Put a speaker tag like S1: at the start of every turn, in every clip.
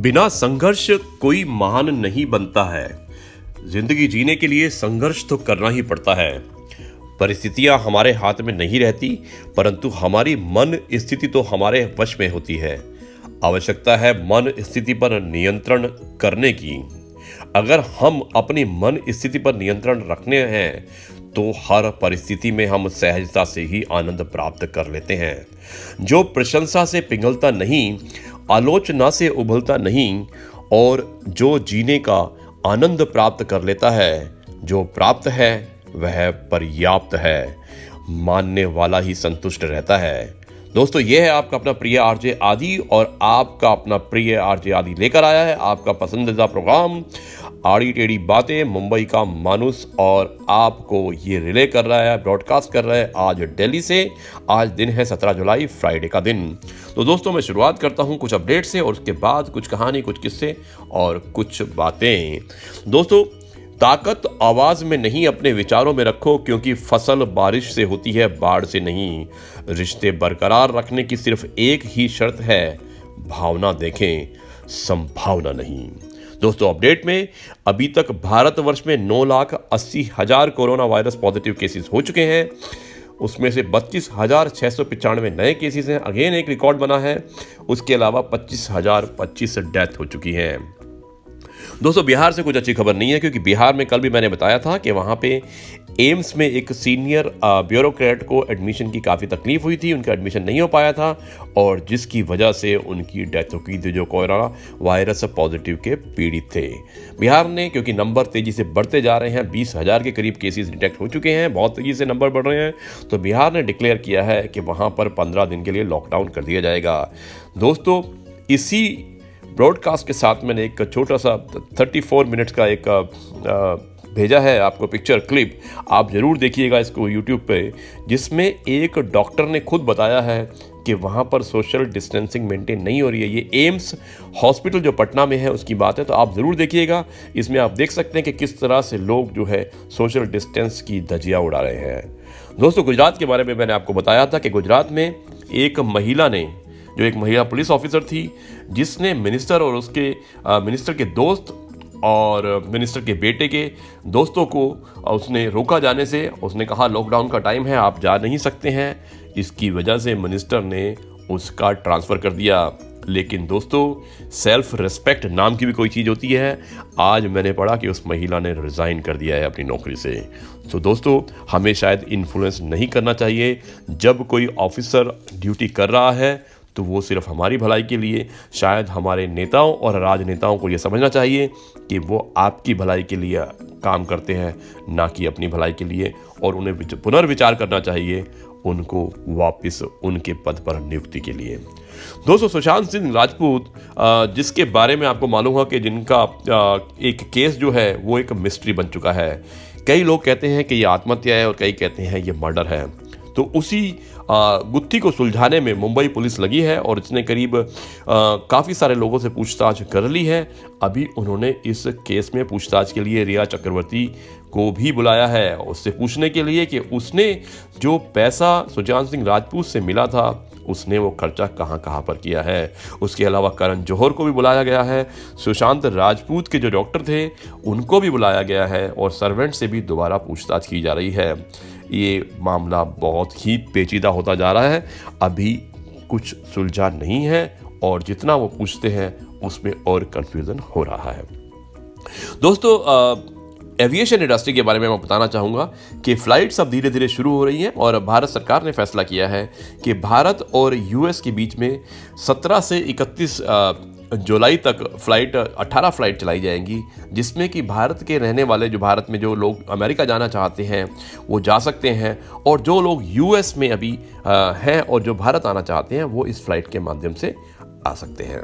S1: बिना संघर्ष कोई महान नहीं बनता है। जिंदगी जीने के लिए संघर्ष तो करना ही पड़ता है। परिस्थितियां हमारे हाथ में नहीं रहती, परंतु हमारी मन स्थिति तो हमारे वश में होती है। आवश्यकता है मन स्थिति पर नियंत्रण करने की। अगर हम अपनी मन स्थिति पर नियंत्रण रखने हैं तो हर परिस्थिति में हम सहजता से ही आनंद प्राप्त कर लेते हैं। जो प्रशंसा से पिघलता नहीं, आलोचना से उबलता नहीं और जो जीने का आनंद प्राप्त कर लेता है, जो प्राप्त है वह पर्याप्त है, मानने वाला ही संतुष्ट रहता है। दोस्तों, यह है आपका अपना प्रिय आरजे आदि और आपका अपना प्रिय आरजे आदि लेकर आया है आपका पसंदीदा प्रोग्राम आड़ी टेढ़ी बातें, मुंबई का मानुस, और आपको ये रिले कर रहा है, ब्रॉडकास्ट कर रहा है आज दिल्ली से। आज दिन है 17 जुलाई, फ्राइडे का दिन। तो दोस्तों, मैं शुरुआत करता हूँ कुछ अपडेट से और उसके बाद कुछ कहानी, कुछ किस्से और कुछ बातें। दोस्तों, ताकत आवाज में नहीं अपने विचारों में रखो, क्योंकि फसल बारिश से होती है, बाढ़ से नहीं। रिश्ते बरकरार रखने की सिर्फ एक ही शर्त है, भावना देखें, संभावना नहीं। दोस्तों, अपडेट में अभी तक भारतवर्ष में 9,80,000 कोरोना वायरस पॉजिटिव केसेस हो चुके हैं। उसमें से 32,695 नए केसेस हैं, अगेन एक रिकॉर्ड बना है। उसके अलावा 25,025 डेथ हो चुकी हैं। दोस्तों, बिहार से कुछ अच्छी खबर नहीं है, क्योंकि बिहार में कल भी मैंने बताया था कि वहाँ पे एम्स में एक सीनियर ब्यूरोक्रेट को एडमिशन की काफ़ी तकलीफ हुई थी। उनका एडमिशन नहीं हो पाया था और जिसकी वजह से उनकी डेथ हो गई थी, जो कोरोना वायरस पॉजिटिव के पीड़ित थे। बिहार ने, क्योंकि नंबर तेज़ी से बढ़ते जा रहे हैं, 20,000 के करीब केसेस डिटेक्ट हो चुके हैं, बहुत तेज़ी से नंबर बढ़ रहे हैं, तो बिहार ने डिक्लेयर किया है कि वहाँ पर 15 दिन के लिए लॉकडाउन कर दिया जाएगा। दोस्तों, इसी ब्रॉडकास्ट के साथ मैंने एक छोटा सा 34 मिनट्स का एक भेजा है आपको पिक्चर क्लिप, आप ज़रूर देखिएगा इसको यूट्यूब पे, जिसमें एक डॉक्टर ने खुद बताया है कि वहाँ पर सोशल डिस्टेंसिंग मेंटेन नहीं हो रही है। ये एम्स हॉस्पिटल जो पटना में है उसकी बात है, तो आप ज़रूर देखिएगा। इसमें आप देख सकते हैं कि किस तरह से लोग जो है सोशल डिस्टेंस की धज्जियाँ उड़ा रहे हैं। दोस्तों, गुजरात के बारे में मैंने आपको बताया था कि गुजरात में एक महिला ने, जो एक महिला पुलिस ऑफिसर थी, जिसने मिनिस्टर और उसके मिनिस्टर के दोस्त और मिनिस्टर के बेटे के दोस्तों को उसने रोका जाने से। उसने कहा लॉकडाउन का टाइम है, आप जा नहीं सकते हैं। इसकी वजह से मिनिस्टर ने उसका ट्रांसफ़र कर दिया। लेकिन दोस्तों, सेल्फ रिस्पेक्ट नाम की भी कोई चीज़ होती है। आज मैंने पढ़ा कि उस महिला ने रिज़ाइन कर दिया है अपनी नौकरी से। तो दोस्तों, हमें शायद इन्फ्लुएंस नहीं करना चाहिए। जब कोई ऑफिसर ड्यूटी कर रहा है तो वो सिर्फ हमारी भलाई के लिए। शायद हमारे नेताओं और राजनेताओं को ये समझना चाहिए कि वो आपकी भलाई के लिए काम करते हैं, ना कि अपनी भलाई के लिए, और उन्हें पुनर्विचार करना चाहिए उनको वापस उनके पद पर नियुक्ति के लिए। दोस्तों, सुशांत सिंह राजपूत, जिसके बारे में आपको मालूम है कि जिनका एक केस जो है वो एक मिस्ट्री बन चुका है। कई लोग कहते हैं कि ये आत्महत्या है और कई कहते हैं ये मर्डर है। तो उसी गुत्थी को सुलझाने में मुंबई पुलिस लगी है और इसने करीब काफ़ी सारे लोगों से पूछताछ कर ली है। अभी उन्होंने इस केस में पूछताछ के लिए रिया चक्रवर्ती को भी बुलाया है, उससे पूछने के लिए कि उसने जो पैसा सुशांत सिंह राजपूत से मिला था उसने वो खर्चा कहाँ कहाँ पर किया है। उसके अलावा करण जौहर को भी बुलाया गया है, सुशांत राजपूत के जो डॉक्टर थे उनको भी बुलाया गया है और सर्वेंट से भी दोबारा पूछताछ की जा रही है। ये मामला बहुत ही पेचीदा होता जा रहा है, अभी कुछ सुलझा नहीं है और जितना वो पूछते हैं उसमें और कन्फ्यूज़न हो रहा है। दोस्तों, एविएशन इंडस्ट्री के बारे में मैं बताना चाहूँगा कि फ़्लाइट्स अब धीरे धीरे शुरू हो रही हैं और भारत सरकार ने फैसला किया है कि भारत और यूएस के बीच में 17 से 31 जुलाई तक 18 फ़्लाइट चलाई जाएंगी, जिसमें कि भारत के रहने वाले, जो भारत में जो लोग अमेरिका जाना चाहते हैं वो जा सकते हैं, और जो लोग यूएस में अभी हैं और जो भारत आना चाहते हैं वो इस फ्लाइट के माध्यम से आ सकते हैं।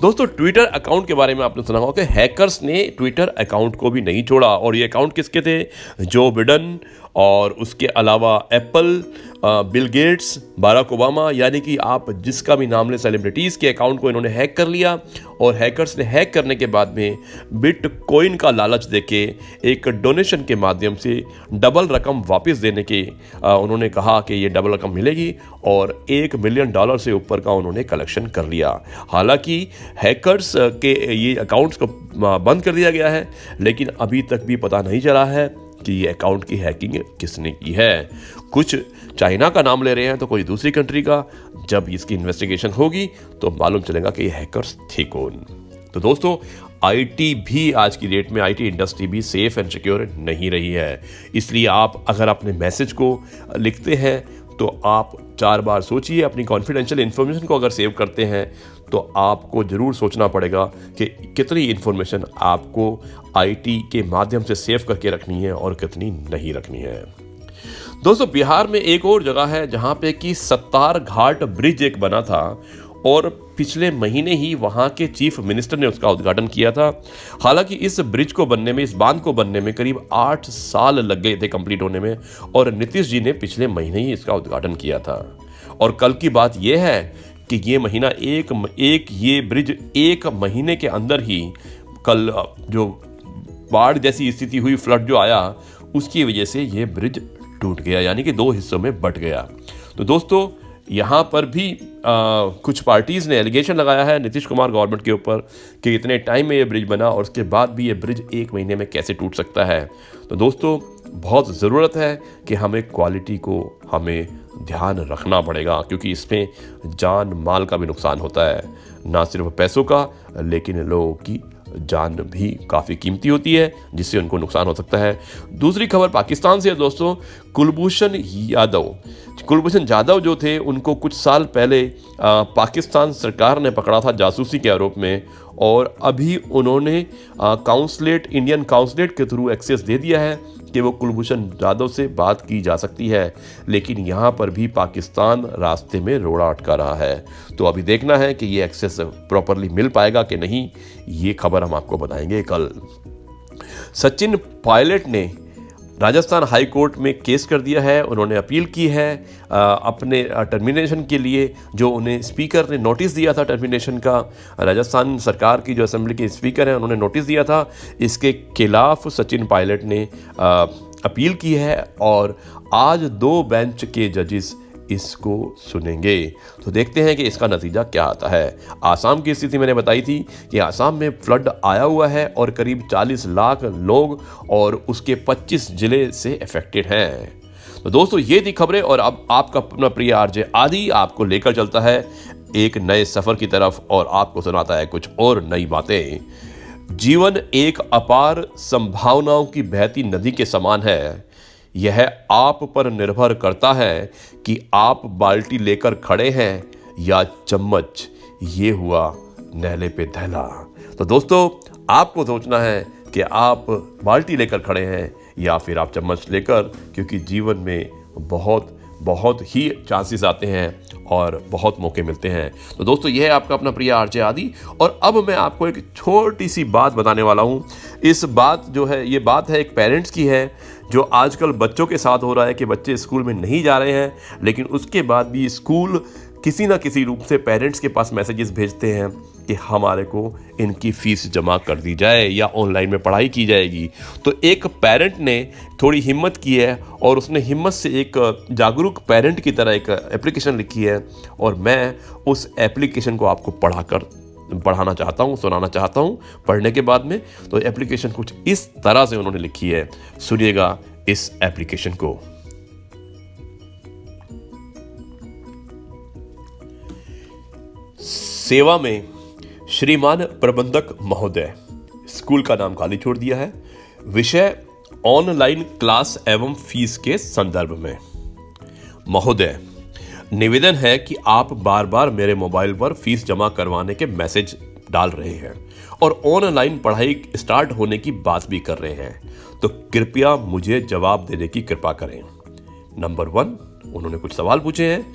S1: दोस्तों, ट्विटर अकाउंट के बारे में आपने सुना होगा कि हैकर्स ने ट्विटर अकाउंट को भी नहीं छोड़ा, और ये अकाउंट किसके थे? जो बिडेन और उसके अलावा Apple, Bill Gates, Barack Obama, यानी कि आप जिसका भी नाम लें, सेलिब्रिटीज़ के अकाउंट को इन्होंने हैक कर लिया। और हैकर्स ने हैक करने के बाद में बिटकॉइन का लालच देके एक डोनेशन के माध्यम से डबल रकम वापस देने के उन्होंने कहा कि ये डबल रकम मिलेगी, और $1 मिलियन से ऊपर का उन्होंने कलेक्शन कर लिया। हालांकि हैकर्स के ये अकाउंट्स को बंद कर दिया गया है, लेकिन अभी तक भी पता नहीं चला है कि ये अकाउंट की हैकिंग किसने की है। कुछ चाइना का नाम ले रहे हैं तो कोई दूसरी कंट्री का। जब इसकी इन्वेस्टिगेशन होगी तो मालूम चलेगा कि ये हैकर्स थे कौन। तो दोस्तों, आईटी भी आज की डेट में, आईटी इंडस्ट्री भी सेफ एंड सिक्योर नहीं रही है। इसलिए आप अगर अपने मैसेज को लिखते हैं तो आप 4 बार सोचिए। अपनी कॉन्फिडेंशियल इन्फॉर्मेशन को अगर सेव करते हैं तो आपको ज़रूर सोचना पड़ेगा कि कितनी इन्फॉर्मेशन आपको आईटी के माध्यम से सेव करके रखनी है और कितनी नहीं रखनी है। दोस्तों, बिहार में एक और जगह है जहाँ पे कि सत्तार घाट ब्रिज एक बना था, और पिछले महीने ही वहाँ के चीफ मिनिस्टर ने उसका उद्घाटन किया था। हालांकि इस ब्रिज को बनने में, इस बांध को बनने में करीब 8 साल लग गए थे कंप्लीट होने में, और नीतीश जी ने पिछले महीने ही इसका उद्घाटन किया था। और कल की बात यह है कि ये महीना ये ब्रिज 1 महीने के अंदर ही, कल जो बाढ़ जैसी स्थिति हुई, फ्लड जो आया, उसकी वजह से ये ब्रिज टूट गया, यानी कि 2 हिस्सों में बट गया। तो दोस्तों, यहाँ पर भी कुछ पार्टीज़ ने एलिगेशन लगाया है नीतीश कुमार गवर्नमेंट के ऊपर कि इतने टाइम में ये ब्रिज बना और उसके बाद भी ये ब्रिज 1 महीने में कैसे टूट सकता है। तो दोस्तों, बहुत ज़रूरत है कि हमें क्वालिटी को हमें ध्यान रखना पड़ेगा, क्योंकि इसमें जान माल का भी नुकसान होता है, ना सिर्फ पैसों का, लेकिन लोगों की जान भी काफ़ी कीमती होती है, जिससे उनको नुकसान हो सकता है। दूसरी खबर पाकिस्तान से है दोस्तों। कुलभूषण जाधव जो थे, उनको कुछ साल पहले पाकिस्तान सरकार ने पकड़ा था जासूसी के आरोप में, और अभी उन्होंने इंडियन काउंसलेट के थ्रू एक्सेस दे दिया है कि वो कुलभूषण जाधव से बात की जा सकती है। लेकिन यहाँ पर भी पाकिस्तान रास्ते में रोड़ा अटका रहा है। तो अभी देखना है कि ये एक्सेस प्रॉपरली मिल पाएगा कि नहीं, ये खबर हम आपको बताएंगे कल। सचिन पायलट ने राजस्थान हाई कोर्ट में केस कर दिया है। उन्होंने अपील की है अपने टर्मिनेशन के लिए, जो उन्हें स्पीकर ने नोटिस दिया था टर्मिनेशन का। राजस्थान सरकार की जो असेंबली के स्पीकर हैं, उन्होंने नोटिस दिया था। इसके खिलाफ सचिन पायलट ने अपील की है, और आज 2 बेंच के जजेस इसको सुनेंगे। तो देखते हैं कि इसका नतीजा क्या आता है। आसाम की स्थिति मैंने बताई थी कि आसाम में फ्लड आया हुआ है और करीब 40 लाख लोग और उसके 25 जिले से अफेक्टेड हैं। तो दोस्तों, ये थी खबरें, और अब आपका अपना प्रिय आरजे आदि आपको लेकर चलता है एक नए सफर की तरफ और आपको सुनाता है कुछ और नई बातें। जीवन एक अपार संभावनाओं की बहती नदी के समान है। यह आप पर निर्भर करता है कि आप बाल्टी लेकर खड़े हैं या चम्मच। ये हुआ नहले पे दहला। तो दोस्तों, आपको सोचना है कि आप बाल्टी लेकर खड़े हैं या फिर आप चम्मच लेकर, क्योंकि जीवन में बहुत ही चांसेस आते हैं और बहुत मौके मिलते हैं। तो दोस्तों, यह है आपका अपना प्रिय आरजे आदि, और अब मैं आपको एक छोटी सी बात बताने वाला हूँ। इस बात जो है, ये बात है एक पेरेंट्स की है, जो आजकल बच्चों के साथ हो रहा है कि बच्चे स्कूल में नहीं जा रहे हैं, लेकिन उसके बाद भी स्कूल किसी ना किसी रूप से पेरेंट्स के पास मैसेजेस भेजते हैं कि हमारे को इनकी फ़ीस जमा कर दी जाए या ऑनलाइन में पढ़ाई की जाएगी। तो एक पेरेंट ने थोड़ी हिम्मत की है और उसने हिम्मत से एक जागरूक पेरेंट की तरह एक एप्लीकेशन लिखी है, और मैं उस एप्लीकेशन को आपको पढ़ाना चाहता हूँ, सुनाना चाहता हूँ पढ़ने के बाद में। तो एप्लीकेशन कुछ इस तरह से उन्होंने लिखी है, सुनिएगा इस एप्लीकेशन को। सेवा में श्रीमान प्रबंधक महोदय, स्कूल का नाम खाली छोड़ दिया है। विषय ऑनलाइन क्लास एवं फीस के संदर्भ में। महोदय, निवेदन है कि आप बार बार मेरे मोबाइल पर फीस जमा करवाने के मैसेज डाल रहे हैं और ऑनलाइन पढ़ाई स्टार्ट होने की बात भी कर रहे हैं, तो कृपया मुझे जवाब देने की कृपा करें। नंबर 1, उन्होंने कुछ सवाल पूछे हैं।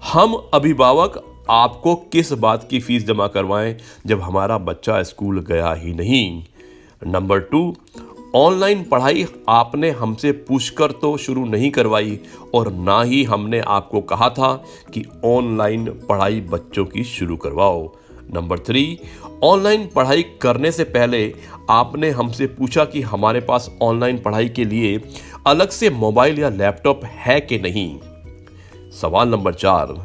S1: हम अभिभावक आपको किस बात की फीस जमा करवाएं जब हमारा बच्चा स्कूल गया ही नहीं। नंबर 2, ऑनलाइन पढ़ाई आपने हमसे पूछकर तो शुरू नहीं करवाई और ना ही हमने आपको कहा था कि ऑनलाइन पढ़ाई बच्चों की शुरू करवाओ। नंबर 3, ऑनलाइन पढ़ाई करने से पहले आपने हमसे पूछा कि हमारे पास ऑनलाइन पढ़ाई के लिए अलग से मोबाइल या लैपटॉप है कि नहीं। सवाल नंबर 4,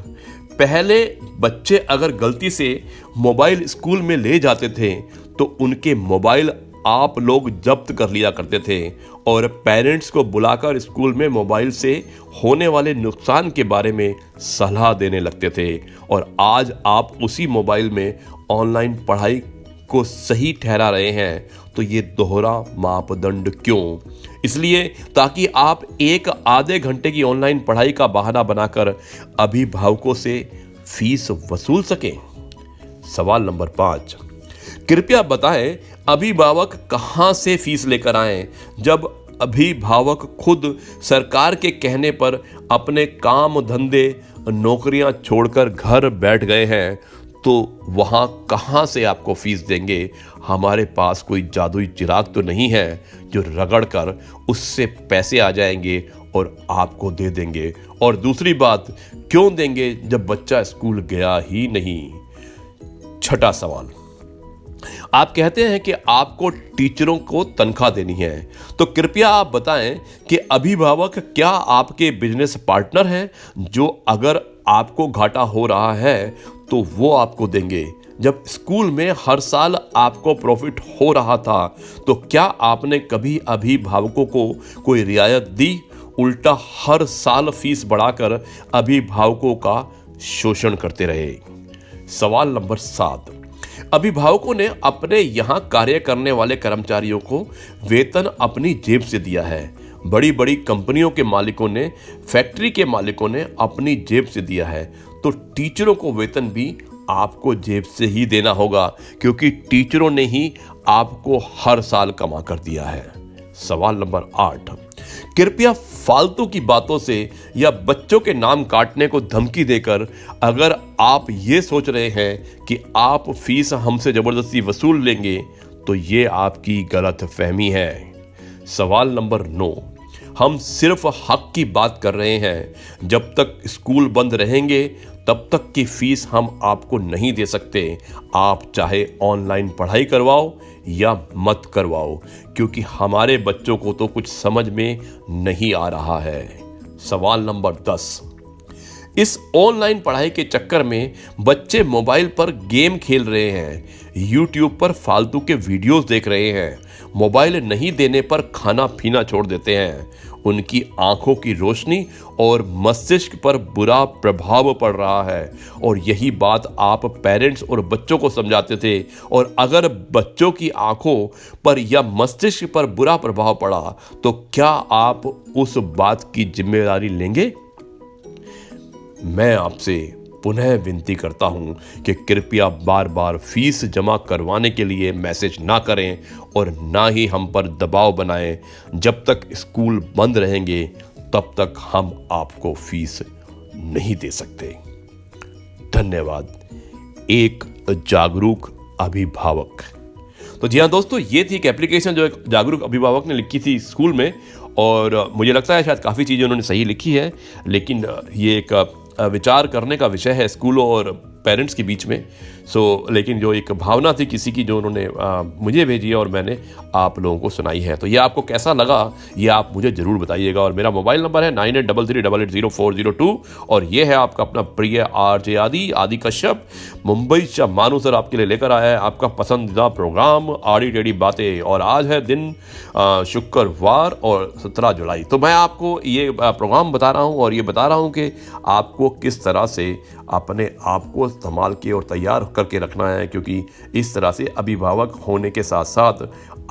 S1: पहले बच्चे अगर गलती से मोबाइल स्कूल में ले जाते थे तो उनके मोबाइल आप लोग जब्त कर लिया करते थे और पेरेंट्स को बुलाकर स्कूल में मोबाइल से होने वाले नुकसान के बारे में सलाह देने लगते थे, और आज आप उसी मोबाइल में ऑनलाइन पढ़ाई को सही ठहरा रहे हैं। तो ये दोहरा मापदंड क्यों? इसलिए ताकि आप एक आधे घंटे की ऑनलाइन पढ़ाई का बहाना बनाकर अभिभावकों से फीस वसूल सकें। सवाल नंबर 5, कृपया बताएं अभिभावक कहां से फीस लेकर आएं जब अभिभावक खुद सरकार के कहने पर अपने काम धंधे नौकरियां छोड़कर घर बैठ गए हैं, तो वहां कहां से आपको फीस देंगे? हमारे पास कोई जादुई चिराग तो नहीं है जो रगड़ कर उससे पैसे आ जाएंगे और आपको दे देंगे। और दूसरी बात, क्यों देंगे जब बच्चा स्कूल गया ही नहीं? छठा सवाल, आप कहते हैं कि आपको टीचरों को तनख्वाह देनी है, तो कृपया आप बताएं कि अभिभावक क्या आपके बिजनेस पार्टनर हैं जो अगर आपको घाटा हो रहा है तो वो आपको देंगे? जब स्कूल में हर साल आपको प्रॉफिट हो रहा था तो क्या आपने कभी अभिभावकों को कोई रियायत दी? उल्टा हर साल फीस बढ़ाकर अभिभावकों का शोषण करते रहे। सवाल नंबर 7, अभिभावकों ने अपने यहाँ कार्य करने वाले कर्मचारियों को वेतन अपनी जेब से दिया है। बड़ी बड़ी कंपनियों के मालिकों ने, फैक्ट्री के मालिकों ने अपनी जेब से दिया है, तो टीचरों को वेतन भी आपको जेब से ही देना होगा, क्योंकि टीचरों ने ही आपको हर साल कमा कर दिया है। सवाल नंबर 8, कृपया फालतू की बातों से या बच्चों के नाम काटने को धमकी देकर अगर आप ये सोच रहे हैं कि आप फीस हमसे जबरदस्ती वसूल लेंगे तो ये आपकी गलत फहमी है। सवाल नंबर 9, हम सिर्फ हक की बात कर रहे हैं। जब तक स्कूल बंद रहेंगे तब तक की फीस हम आपको नहीं दे सकते। आप चाहे ऑनलाइन पढ़ाई करवाओ या मत करवाओ, क्योंकि हमारे बच्चों को तो कुछ समझ में नहीं आ रहा है। सवाल नंबर 10, इस ऑनलाइन पढ़ाई के चक्कर में बच्चे मोबाइल पर गेम खेल रहे हैं, यूट्यूब पर फालतू के वीडियोस देख रहे हैं, मोबाइल नहीं देने पर खाना पीना छोड़ देते हैं। उनकी आंखों की रोशनी और मस्तिष्क पर बुरा प्रभाव पड़ रहा है, और यही बात आप पेरेंट्स और बच्चों को समझाते थे। और अगर बच्चों की आंखों पर या मस्तिष्क पर बुरा प्रभाव पड़ा तो क्या आप उस बात की जिम्मेदारी लेंगे? मैं आपसे पुनः विनती करता हूं कि कृपया बार बार फीस जमा करवाने के लिए मैसेज ना करें और ना ही हम पर दबाव बनाएं। जब तक स्कूल बंद रहेंगे तब तक हम आपको फीस नहीं दे सकते। धन्यवाद। एक जागरूक अभिभावक। तो जी हाँ दोस्तों, ये थी एक एप्लीकेशन जो एक जागरूक अभिभावक ने लिखी थी स्कूल में, और मुझे लगता है शायद काफ़ी चीज़ें उन्होंने सही लिखी है, लेकिन ये एक विचार करने का विषय है स्कूलों और पेरेंट्स के बीच में। लेकिन जो एक भावना थी किसी की जो उन्होंने मुझे भेजी है और मैंने आप लोगों को सुनाई है, तो ये आपको कैसा लगा ये आप मुझे ज़रूर बताइएगा। और मेरा मोबाइल नंबर है 9833880402, और ये है आपका अपना प्रिय आरजे आदि कश्यप। मुंबई से मानू सर आपके लिए लेकर आया है आपका पसंदीदा प्रोग्राम आड़ी टेढ़ी बातें, और आज है दिन शुक्रवार और 17 जुलाई। तो मैं आपको ये प्रोग्राम बता रहा हूँ और ये बता रहा हूँ कि आपको किस तरह से अपने आप को संभाल के और तैयार करके रखना है, क्योंकि इस तरह से अभिभावक होने के साथ साथ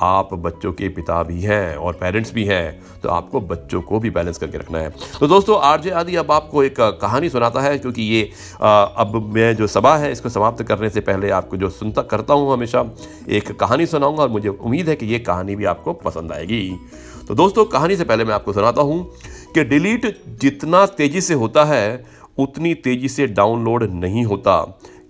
S1: आप बच्चों के पिता भी हैं और पेरेंट्स भी हैं, तो आपको बच्चों को भी बैलेंस करके रखना है। तो दोस्तों, आरजे आदि अब आपको एक कहानी सुनाता है, क्योंकि ये अब मैं जो सभा है इसको समाप्त करने से पहले आपको जो सुनता करता हूँ हमेशा एक कहानी सुनाऊंगा, और मुझे उम्मीद है कि ये कहानी भी आपको पसंद आएगी। तो दोस्तों, कहानी से पहले मैं आपको सुनाता हूँ कि डिलीट जितना तेज़ी से होता है उतनी तेज़ी से डाउनलोड नहीं होता।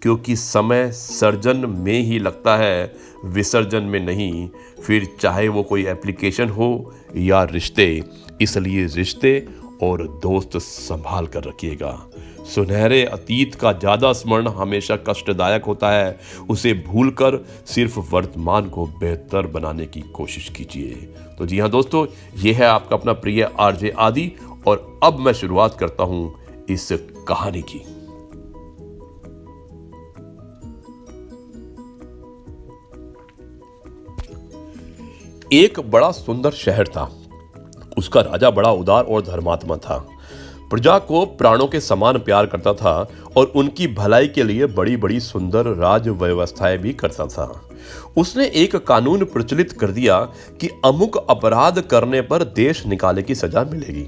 S1: क्योंकि समय सर्जन में ही लगता है, विसर्जन में नहीं। फिर चाहे वो कोई एप्लीकेशन हो या रिश्ते, इसलिए रिश्ते और दोस्त संभाल कर रखिएगा। सुनहरे अतीत का ज़्यादा स्मरण हमेशा कष्टदायक होता है। उसे भूलकर सिर्फ वर्तमान को बेहतर बनाने की कोशिश कीजिए। तो जी हाँ दोस्तों, ये है आपका अपना प्रिय आरजे आदि, और अब मैं शुरुआत करता हूं इस कहानी की। एक बड़ा सुंदर शहर था। उसका राजा बड़ा उदार और धर्मात्मा था। प्रजा को प्राणों के समान प्यार करता था और उनकी भलाई के लिए बड़ी बड़ी सुंदर राज व्यवस्थाएं भी करता था। उसने एक कानून प्रचलित कर दिया कि अमुक अपराध करने पर देश निकाले की सजा मिलेगी।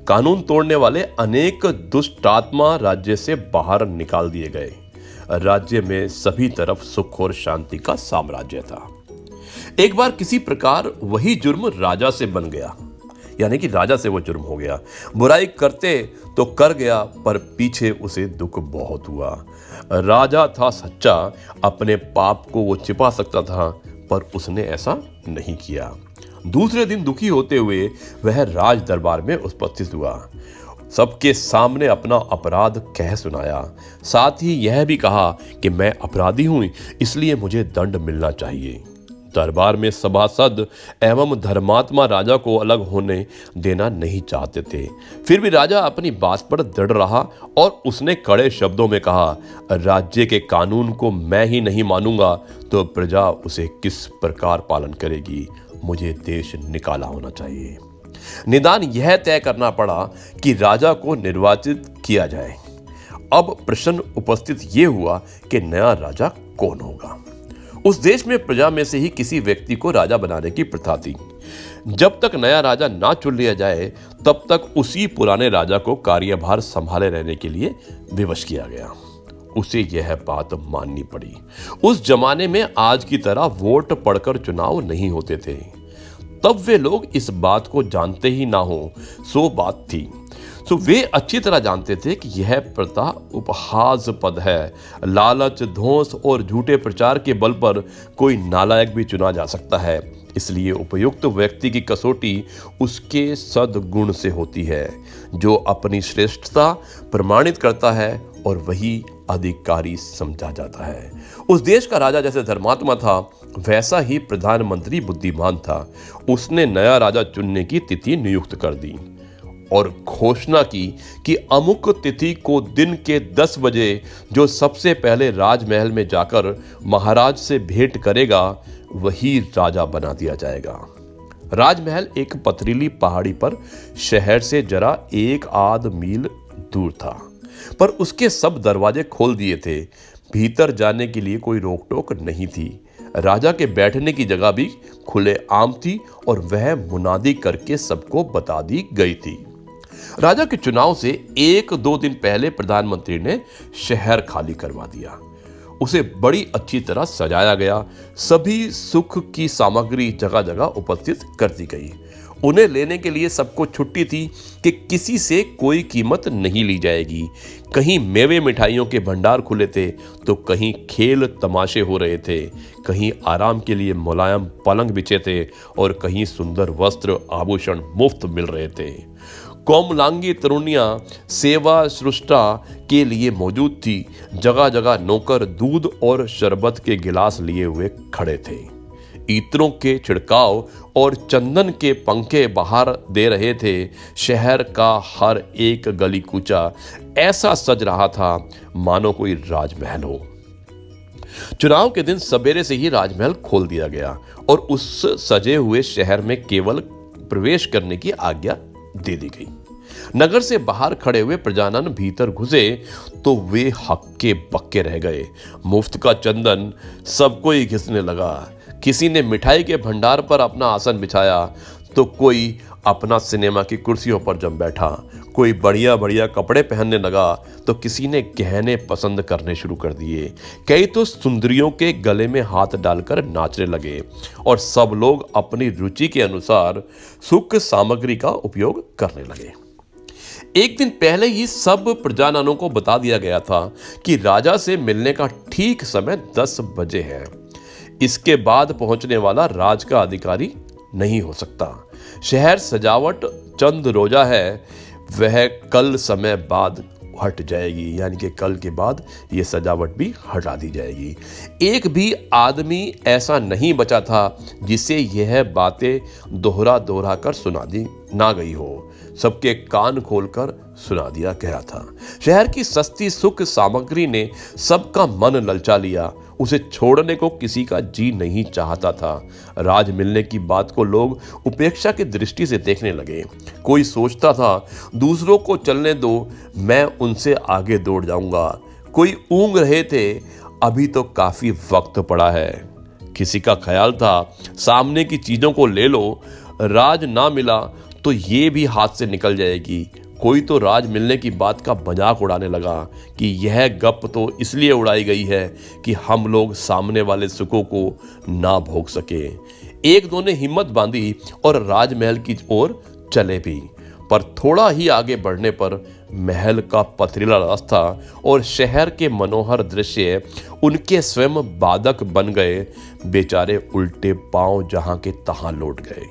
S1: कानून तोड़ने वाले अनेक दुष्टात्मा राज्य से बाहर निकाल दिए गए। राज्य में सभी तरफ सुख और शांति का साम्राज्य था। एक बार किसी प्रकार वही जुर्म राजा से बन गया, यानी कि राजा से वो जुर्म हो गया। बुराई करते तो कर गया, पर पीछे उसे दुख बहुत हुआ। राजा था सच्चा, अपने पाप को वो छिपा सकता था, पर उसने ऐसा नहीं किया। दूसरे दिन दुखी होते हुए वह राज दरबार में उपस्थित हुआ। सबके सामने अपना अपराध कह सुनाया। साथ ही यह भी कहा कि मैं अपराधी हूं, इसलिए मुझे दंड मिलना चाहिए। दरबार में सभासद एवं धर्मात्मा राजा को अलग होने देना नहीं चाहते थे। फिर भी राजा अपनी बात पर दृढ़ रहा और उसने कड़े शब्दों में कहा, राज्य के कानून को मैं ही नहीं मानूंगा तो प्रजा उसे किस प्रकार पालन करेगी। मुझे देश निकाला होना चाहिए। निदान यह तय करना पड़ा कि राजा को निर्वाचित किया जाए। अब प्रश्न उपस्थित ये हुआ कि नया राजा कौन होगा। उस देश में प्रजा में से ही किसी व्यक्ति को राजा बनाने की प्रथा थी। जब तक नया राजा ना चुन लिया जाए तब तक उसी पुराने राजा को कार्यभार संभाले रहने के लिए विवश किया गया। उसे यह बात माननी पड़ी। उस जमाने में आज की तरह वोट पड़कर चुनाव नहीं होते थे। तब वे लोग इस बात को जानते ही ना हो, सो बात थी। तो वे अच्छी तरह जानते थे कि यह प्रथा उपहासास्पद है। लालच, धौंस और झूठे प्रचार के बल पर कोई नालायक भी चुना जा सकता है। इसलिए उपयुक्त व्यक्ति की कसौटी उसके सद्गुण से होती है, जो अपनी श्रेष्ठता प्रमाणित करता है, और वही अधिकारी समझा जाता है। उस देश का राजा जैसे धर्मात्मा था, वैसा ही प्रधानमंत्री बुद्धिमान था। उसने नया राजा चुनने की तिथि नियुक्त कर दी और घोषणा की कि अमुक तिथि को दिन के 10 बजे जो सबसे पहले राजमहल में जाकर महाराज से भेंट करेगा, वही राजा बना दिया जाएगा। राजमहल एक पथरीली पहाड़ी पर शहर से जरा 1 मील दूर था, पर उसके सब दरवाजे खोल दिए थे। भीतर जाने के लिए कोई रोक टोक नहीं थी। राजा के बैठने की जगह भी खुले आम थी और वह मुनादी करके सबको बता दी गई थी। राजा के चुनाव से 1-2 दिन पहले प्रधानमंत्री ने शहर खाली करवा दिया। उसे बड़ी अच्छी तरह सजाया गया। सभी सुख की सामग्री जगह जगह उपस्थित कर दी गई। उन्हें लेने के लिए सबको छुट्टी थी कि किसी से कोई कीमत नहीं ली जाएगी। कहीं मेवे मिठाइयों के भंडार खुले थे तो कहीं खेल तमाशे हो रहे थे। कहीं आराम के लिए मुलायम पलंग बिछे थे और कहीं सुंदर वस्त्र आभूषण मुफ्त मिल रहे थे। कोमलांगी तरुणियां सेवा सृष्टा के लिए मौजूद थी। जगह जगह नौकर दूध और शरबत के गिलास लिए हुए खड़े थे। इत्रों के छिड़काव और चंदन के पंखे बाहर दे रहे थे। शहर का हर एक गली कूचा ऐसा सज रहा था मानो कोई राजमहल हो। चुनाव के दिन सवेरे से ही राजमहल खोल दिया गया और उस सजे हुए शहर में केवल प्रवेश करने की आज्ञा दे दी गई। नगर से बाहर खड़े हुए प्रजानन भीतर घुसे तो वे हक्के बक्के रह गए। मुफ्त का चंदन सबको ही घिसने लगा। किसी ने मिठाई के भंडार पर अपना आसन बिछाया तो कोई अपना सिनेमा की कुर्सियों पर जम बैठा। कोई बढ़िया बढ़िया कपड़े पहनने लगा तो किसी ने गहने पसंद करने शुरू कर दिए। कई तो सुंदरियों के गले में हाथ डालकर नाचने लगे और सब लोग अपनी रुचि के अनुसार सुख सामग्री का उपयोग करने लगे। एक दिन पहले ही सब प्रजाजनों को बता दिया गया था कि राजा से मिलने का ठीक समय 10 बजे है। इसके बाद पहुंचने वाला राज का अधिकारी नहीं हो सकता। शहर सजावट चंद रोजा है, वह कल समय बाद हट जाएगी, यानी कि कल के बाद ये सजावट भी हटा दी जाएगी। एक भी आदमी ऐसा नहीं बचा था जिसे यह बातें दोहरा दोहरा कर सुना दी ना गई हो। सबके कान खोलकर सुना दिया गया था। शहर की सस्ती सुख सामग्री ने सबका मन ललचा लिया। उसे छोड़ने को किसी का जी नहीं चाहता था। राज मिलने की बात को लोग उपेक्षा की दृष्टि से देखने लगे। कोई सोचता था दूसरों को चलने दो, मैं उनसे आगे दौड़ जाऊंगा। कोई ऊँग रहे थे, अभी तो काफी वक्त पड़ा है। किसी का ख्याल था सामने की चीजों को ले लो, राज ना मिला तो ये भी हाथ से निकल जाएगी। कोई तो राज मिलने की बात का मजाक उड़ाने लगा कि यह गप तो इसलिए उड़ाई गई है कि हम लोग सामने वाले सुखों को ना भोग सके। एक दो ने हिम्मत बांधी और राजमहल की ओर चले भी, पर थोड़ा ही आगे बढ़ने पर महल का पथरीला रास्ता और शहर के मनोहर दृश्य उनके स्वयं बाधक बन गए। बेचारे उल्टे पांव जहां के तहां लौट गए।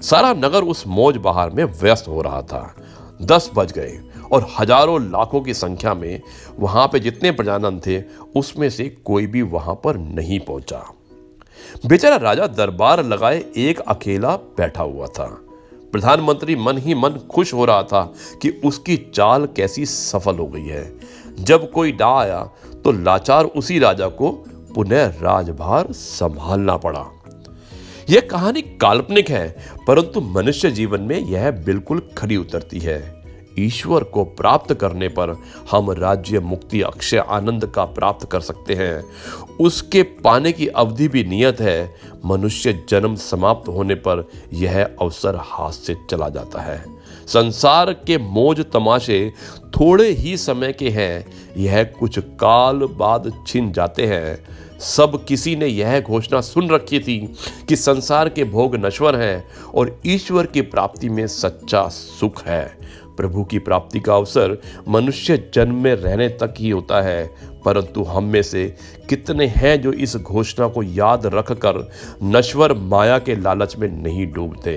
S1: सारा नगर उस मौज बहार में व्यस्त हो रहा था। 10 बज गए और हजारों लाखों की संख्या में वहां पे जितने प्रजाजन थे उसमें से कोई भी वहां पर नहीं पहुंचा। बेचारा राजा दरबार लगाए एक अकेला बैठा हुआ था। प्रधानमंत्री मन ही मन खुश हो रहा था कि उसकी चाल कैसी सफल हो गई है। जब कोई डा आया तो लाचार उसी राजा को पुनः राजभार संभालना पड़ा। यह कहानी काल्पनिक है, परंतु मनुष्य जीवन में यह बिल्कुल खरी उतरती है। ईश्वर को प्राप्त करने पर हम राज्य मुक्ति अक्षय आनंद का प्राप्त कर सकते हैं। उसके पाने की अवधि भी नियत है। मनुष्य जन्म समाप्त होने पर यह अवसर हाथ से चला जाता है। संसार के मौज तमाशे थोड़े ही समय के हैं, यह कुछ काल बाद छिन जाते हैं। सब किसी ने यह घोषणा सुन रखी थी कि संसार के भोग नश्वर हैं और ईश्वर की प्राप्ति में सच्चा सुख है। प्रभु की प्राप्ति का अवसर मनुष्य जन्म में रहने तक ही होता है, परंतु हम में से कितने हैं जो इस घोषणा को याद रखकर नश्वर माया के लालच में नहीं डूबते।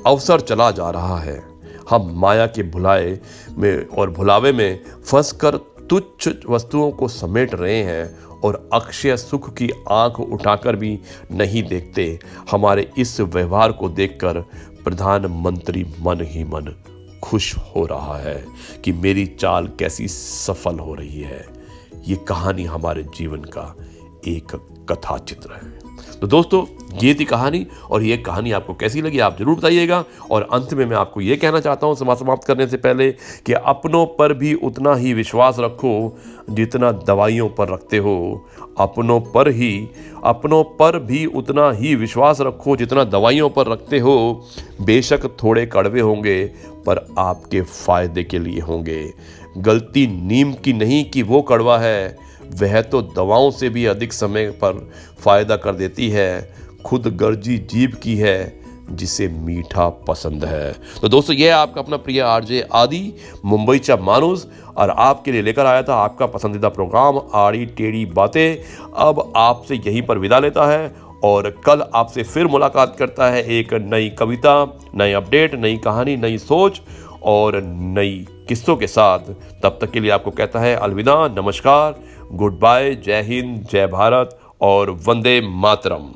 S1: अवसर चला जा रहा है, हम माया के भुलाए में और भुलावे में फंसकर तुच्छ वस्तुओं को समेट रहे हैं और अक्षय सुख की आंख उठाकर भी नहीं देखते। हमारे इस व्यवहार को देखकर प्रधानमंत्री मन ही मन खुश हो रहा है कि मेरी चाल कैसी सफल हो रही है। ये कहानी हमारे जीवन का एक कथा चित्र है। तो दोस्तों, ये थी कहानी और ये कहानी आपको कैसी लगी आप जरूर बताइएगा। और अंत में मैं आपको ये कहना चाहता हूँ समाप्त करने से पहले कि अपनों पर भी उतना ही विश्वास रखो जितना दवाइयों पर रखते हो। अपनों पर भी उतना ही विश्वास रखो जितना दवाइयों पर रखते हो। बेशक थोड़े कड़वे होंगे पर आपके फायदे के लिए होंगे। गलती नीम की नहीं कि वो कड़वा है, वह तो दवाओं से भी अधिक समय पर फायदा कर देती है। खुद गर्जी जीभ की है जिसे मीठा पसंद है। तो दोस्तों, यह आपका अपना प्रिय आरजे आदि मुंबईचा मानुस और आपके लिए लेकर आया था आपका पसंदीदा प्रोग्राम आड़ी टेढ़ी बातें। अब आपसे यहीं पर विदा लेता है और कल आपसे फिर मुलाकात करता है एक नई कविता, नई अपडेट, नई कहानी, नई सोच और नई किस्सों के साथ। तब तक के लिए आपको कहता है अलविदा, नमस्कार, गुड बाय, जय हिंद, जय भारत और वंदे मातरम।